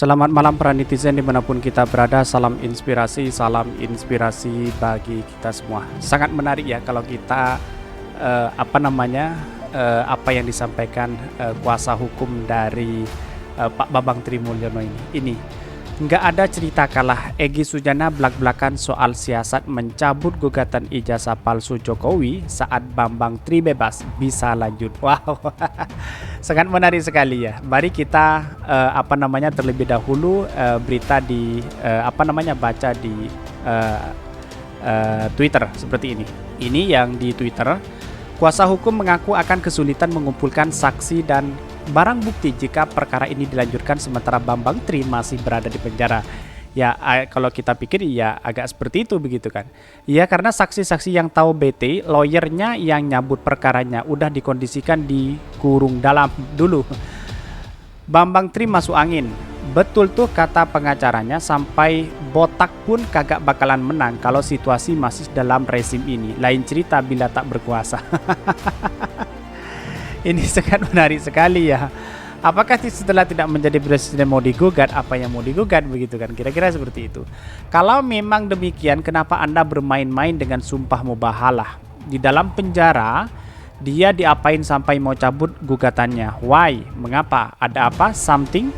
Selamat malam para netizen dimanapun kita berada, salam inspirasi bagi kita semua. Sangat menarik ya kalau kita apa yang disampaikan kuasa hukum dari Pak Bambang Trimulyono ini. Nggak ada cerita kalah. Egy Sujana belak-belakan soal siasat mencabut gugatan ijazah palsu Jokowi saat Bambang Tri bebas bisa lanjut. Wow, sangat menarik sekali ya. Mari kita terlebih dahulu berita di baca di Twitter seperti ini. Ini yang di Twitter. Kuasa hukum mengaku akan kesulitan mengumpulkan saksi dan barang bukti jika perkara ini dilanjutkan sementara Bambang Tri masih berada di penjara. Ya, kalau kita pikir ya agak seperti itu begitu kan. Ya, karena saksi-saksi yang tahu BT, lawyernya yang nyabut perkaranya udah dikondisikan dikurung dalam dulu. Bambang Tri masuk angin. Betul tuh kata pengacaranya, sampai botak pun kagak bakalan menang kalau situasi masih dalam rezim ini. Lain cerita bila tak berkuasa. Ini sangat menarik sekali ya. Apakah setelah tidak menjadi presiden mau digugat? Apa yang mau digugat begitu kan? Kira-kira seperti itu. Kalau memang demikian, kenapa Anda bermain-main dengan sumpah mubahalah? Di dalam penjara, dia diapain sampai mau cabut gugatannya? Why? Mengapa? Ada apa? Something?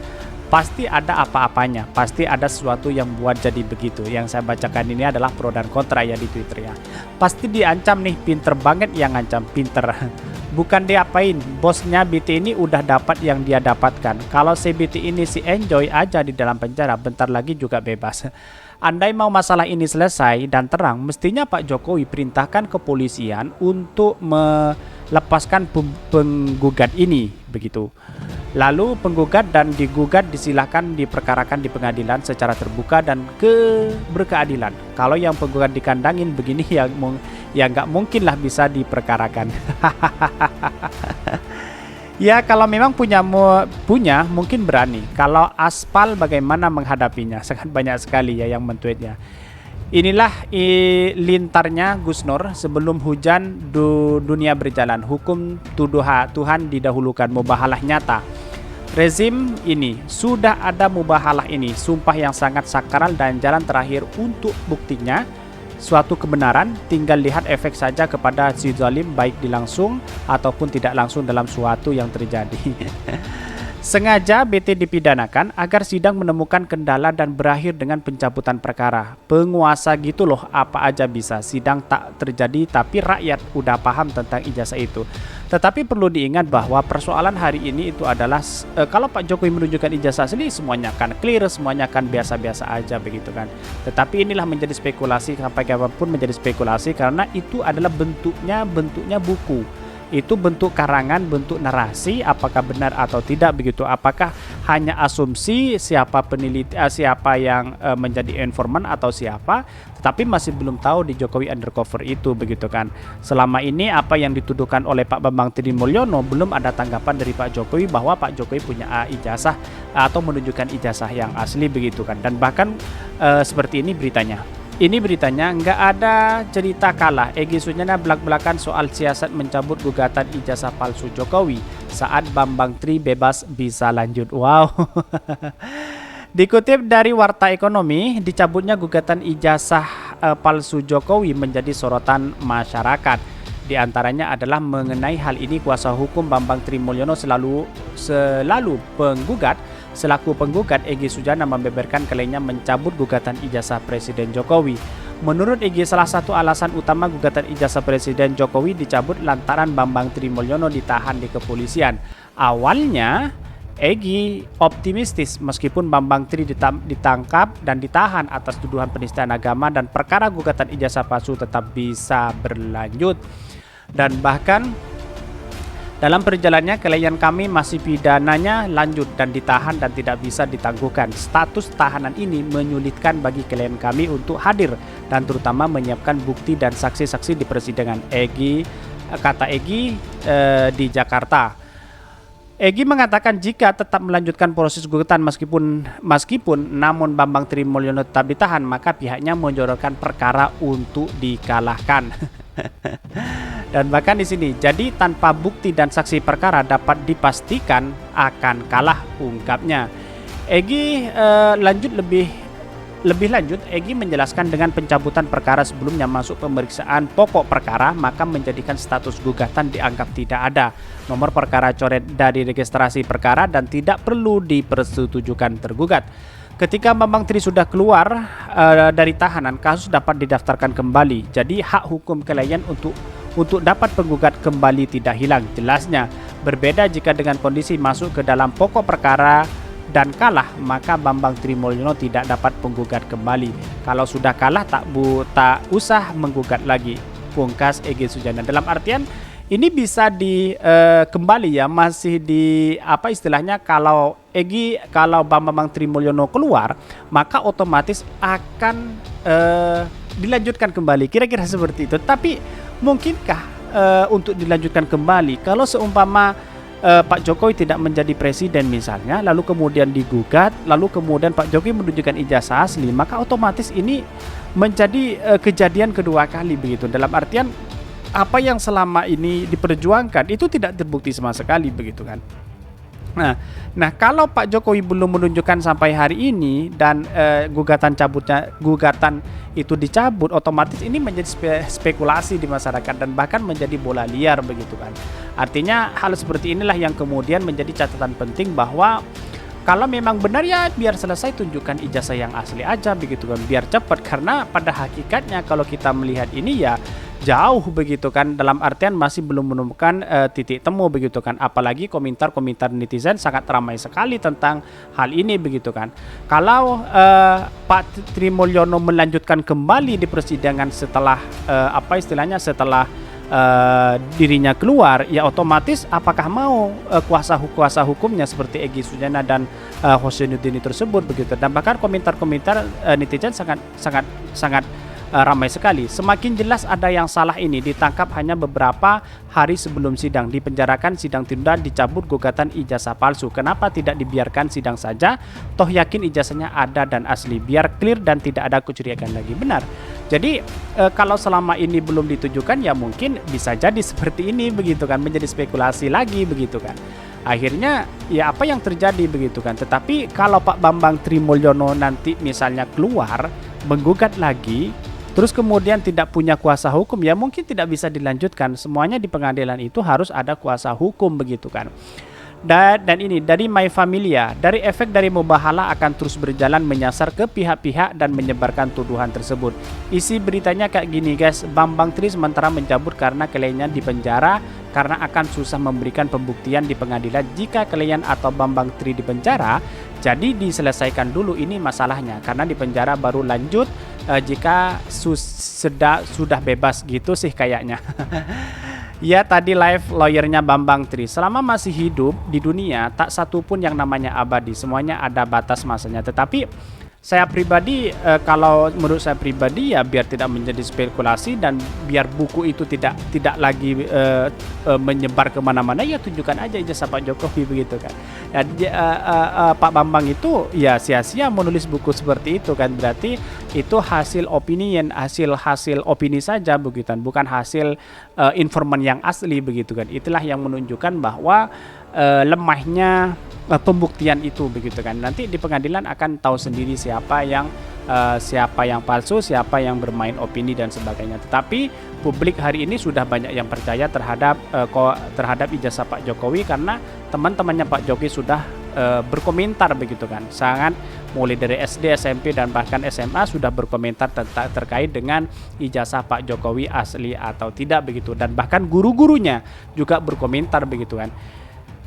Pasti ada apa-apanya, pasti ada sesuatu yang buat jadi begitu. Yang saya bacakan ini adalah pro dan kontra ya di Twitter ya. Pasti diancam nih, pinter banget yang ngancam, pinter. Bukan diapain, bosnya BT ini udah dapat yang dia dapatkan. Kalau si BT ini si enjoy aja di dalam penjara, bentar lagi juga bebas. Andai mau masalah ini selesai dan terang, mestinya Pak Jokowi perintahkan kepolisian untuk melepaskan penggugat ini, begitu. Lalu penggugat dan digugat disilahkan diperkarakan di pengadilan secara terbuka dan berkeadilan. Kalau yang penggugat dikandangin begini ya nggak mungkin lah bisa diperkarakan. Ya kalau memang punya mungkin berani. Kalau aspal bagaimana menghadapinya? Sangat banyak sekali ya yang mentweetnya. Inilah lintarnya Gus Nur, sebelum hujan dunia berjalan. Hukum Tuhan didahulukan, mubahalah nyata. Rezim ini sudah ada mubahalah ini, sumpah yang sangat sakral dan jalan terakhir untuk buktinya. Suatu kebenaran, tinggal lihat efek saja kepada si zalim baik dilangsung ataupun tidak langsung dalam suatu yang terjadi. Sengaja BT dipidanakan agar sidang menemukan kendala dan berakhir dengan pencabutan perkara. Penguasa gitu loh, apa aja bisa. Sidang tak terjadi tapi rakyat udah paham tentang ijazah itu. Tetapi perlu diingat bahwa persoalan hari ini itu adalah kalau Pak Jokowi menunjukkan ijazah asli, semuanya akan clear, semuanya akan biasa-biasa aja begitu kan. Tetapi inilah menjadi spekulasi, sampai kapanpun menjadi spekulasi karena itu adalah bentuknya buku. Itu bentuk karangan, bentuk narasi, apakah benar atau tidak begitu. Apakah hanya asumsi siapa peneliti, siapa yang menjadi informan atau siapa, tetapi masih belum tahu di Jokowi undercover itu begitu kan. Selama ini apa yang dituduhkan oleh Pak Bambang Trimulyono, belum ada tanggapan dari Pak Jokowi bahwa Pak Jokowi punya ijazah atau menunjukkan ijazah yang asli begitu kan. Dan bahkan seperti ini beritanya. Ini beritanya, nggak ada cerita kalah. Egy Sujana belak-belakan soal siasat mencabut gugatan ijazah palsu Jokowi saat Bambang Tri bebas bisa lanjut. Wow. Dikutip dari Warta Ekonomi, dicabutnya gugatan ijazah palsu Jokowi menjadi sorotan masyarakat. Di antaranya adalah mengenai hal ini kuasa hukum Bambang Trimulyono selaku penggugat Egy Sujana membeberkan klaimnya mencabut gugatan ijazah Presiden Jokowi. Menurut Egy, salah satu alasan utama gugatan ijazah Presiden Jokowi dicabut lantaran Bambang Trimulyono ditahan di kepolisian. Awalnya Egy optimistis meskipun Bambang Tri ditangkap dan ditahan atas tuduhan penistaan agama dan perkara gugatan ijazah palsu tetap bisa berlanjut. Dan bahkan dalam perjalanannya klien kami masih pidananya lanjut dan ditahan dan tidak bisa ditangguhkan. Status tahanan ini menyulitkan bagi klien kami untuk hadir dan terutama menyiapkan bukti dan saksi-saksi di persidangan. Kata Egy di Jakarta. Egy mengatakan jika tetap melanjutkan proses gugatan meskipun namun Bambang Trimulyono tetap ditahan, maka pihaknya menjorokkan perkara untuk dikalahkan. Dan bahkan di sini, jadi tanpa bukti dan saksi perkara dapat dipastikan akan kalah, ungkapnya. Egy lanjut lebih lanjut, Egy menjelaskan dengan pencabutan perkara sebelumnya masuk pemeriksaan pokok perkara, maka menjadikan status gugatan dianggap tidak ada. Nomor perkara coret dari registrasi perkara dan tidak perlu dipersetujukan tergugat. Ketika Bambang Tri sudah keluar dari tahanan, kasus dapat didaftarkan kembali. Jadi hak hukum klien untuk dapat penggugat kembali tidak hilang. Jelasnya, berbeda jika dengan kondisi masuk ke dalam pokok perkara dan kalah, maka Bambang Trimulyono tidak dapat penggugat kembali. Kalau sudah kalah tak usah menggugat lagi, pungkas Egy Sujana. Dalam artian ini bisa kembali ya, masih di apa istilahnya, kalau Bambang Trimulyono keluar, maka otomatis akan dilanjutkan kembali, kira-kira seperti itu. Tapi mungkinkah untuk dilanjutkan kembali kalau seumpama Pak Jokowi tidak menjadi presiden misalnya, lalu kemudian digugat, lalu kemudian Pak Jokowi menunjukkan ijazah asli, maka otomatis ini menjadi kejadian kedua kali begitu. Dalam artian apa yang selama ini diperjuangkan itu tidak terbukti sama sekali begitu kan. Nah kalau Pak Jokowi belum menunjukkan sampai hari ini dan gugatan itu dicabut, otomatis ini menjadi spekulasi di masyarakat dan bahkan menjadi bola liar begitu kan. Artinya hal seperti inilah yang kemudian menjadi catatan penting, bahwa kalau memang benar ya biar selesai, tunjukkan ijazah yang asli aja begitu kan, biar cepat. Karena pada hakikatnya kalau kita melihat ini ya jauh begitu kan, dalam artian masih belum menemukan titik temu begitu kan. Apalagi komentar-komentar netizen sangat ramai sekali tentang hal ini begitu kan. Kalau Pak Trimulyono melanjutkan kembali di persidangan setelah setelah dirinya keluar, ya otomatis apakah mau kuasa hukumnya seperti Egy Sujana dan Husainuddin tersebut begitu. Dan bahkan komentar-komentar netizen sangat ramai sekali. Semakin jelas ada yang salah ini, ditangkap hanya beberapa hari sebelum sidang, dipenjarakan, sidang tunda, dicabut gugatan ijazah palsu. Kenapa tidak dibiarkan sidang saja? Toh yakin ijazahnya ada dan asli, biar clear dan tidak ada kecurigaan lagi. Benar. Jadi kalau selama ini belum ditujukan, ya mungkin bisa jadi seperti ini begitu kan, menjadi spekulasi lagi begitu kan. Akhirnya ya apa yang terjadi begitu kan. Tetapi kalau Pak Bambang Trimulyono nanti misalnya keluar menggugat lagi, terus kemudian tidak punya kuasa hukum, ya mungkin tidak bisa dilanjutkan. Semuanya di pengadilan itu harus ada kuasa hukum begitu kan. Dan ini dari My Familia, dari efek dari mubahalah akan terus berjalan menyasar ke pihak-pihak dan menyebarkan tuduhan tersebut. Isi beritanya kayak gini guys, Bambang Tri sementara mencabut karena kliennya di penjara karena akan susah memberikan pembuktian di pengadilan. Jika klien atau Bambang Tri di penjara, jadi diselesaikan dulu ini masalahnya, karena di penjara baru lanjut jika sudah bebas gitu sih kayaknya. Ya tadi live lawyernya Bambang Tri, selama masih hidup di dunia tak satu pun yang namanya abadi, semuanya ada batas masanya. Tetapi saya pribadi, kalau menurut saya pribadi ya biar tidak menjadi spekulasi dan biar buku itu tidak lagi menyebar kemana-mana, ya tunjukkan aja ijazah Pak Jokowi begitu kan. Pak Bambang itu ya sia-sia menulis buku seperti itu kan, berarti itu hasil hasil opini saja begitu kan, bukan hasil informan yang asli begitu kan. Itulah yang menunjukkan bahwa lemahnya pembuktian itu begitu kan. Nanti di pengadilan akan tahu sendiri siapa yang palsu, siapa yang bermain opini dan sebagainya. Tetapi publik hari ini sudah banyak yang percaya terhadap ijazah Pak Jokowi, karena teman-temannya Pak Jokowi sudah berkomentar begitu kan. Sangat mulai dari SD, SMP dan bahkan SMA sudah berkomentar terkait dengan ijazah Pak Jokowi asli atau tidak begitu. Dan bahkan guru-gurunya juga berkomentar begitu kan.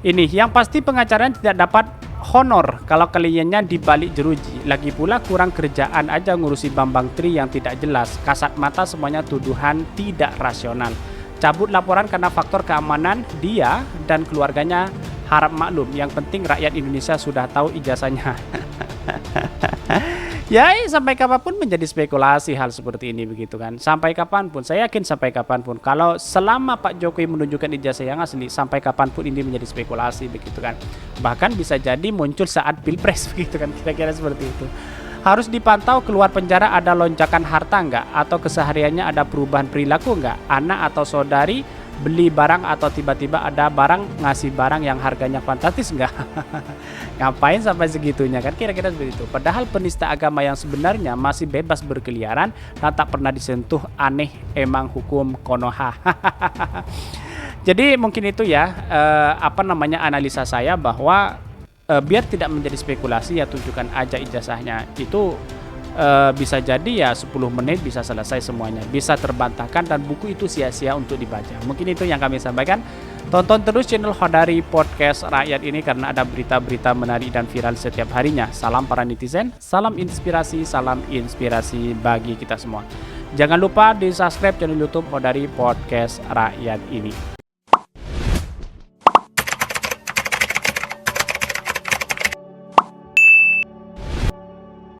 Ini yang pasti pengacara tidak dapat honor kalau kliennya dibalik jeruji. Lagi pula kurang kerjaan aja ngurusi Bambang Tri yang tidak jelas. Kasat mata semuanya tuduhan tidak rasional. Cabut laporan karena faktor keamanan dia dan keluarganya harap maklum. Yang penting rakyat Indonesia sudah tahu ijazahnya. Ya sampai kapanpun menjadi spekulasi hal seperti ini begitu kan. Sampai kapanpun, saya yakin sampai kapanpun, kalau selama Pak Jokowi menunjukkan ijazah yang asli, sampai kapanpun ini menjadi spekulasi begitu kan. Bahkan bisa jadi muncul saat pilpres begitu kan, kira-kira seperti itu. Harus dipantau keluar penjara ada lonjakan harta enggak, atau kesehariannya ada perubahan perilaku enggak, anak atau saudari beli barang atau tiba-tiba ada barang ngasih barang yang harganya fantastis nggak? Ngapain sampai segitunya kan, kira-kira seperti itu. Padahal penista agama yang sebenarnya masih bebas berkeliaran dan tak pernah disentuh aneh emang hukum Konoha. Jadi mungkin itu ya analisa saya bahwa biar tidak menjadi spekulasi ya tunjukkan aja ijazahnya. Itu bisa jadi ya 10 menit bisa selesai semuanya, bisa terbantahkan dan buku itu sia-sia untuk dibaca. Mungkin itu yang kami sampaikan. Tonton terus channel Khodari Podcast Rakyat ini karena ada berita-berita menarik dan viral setiap harinya. Salam para netizen, salam inspirasi bagi kita semua. Jangan lupa di subscribe channel YouTube Khodari Podcast Rakyat ini.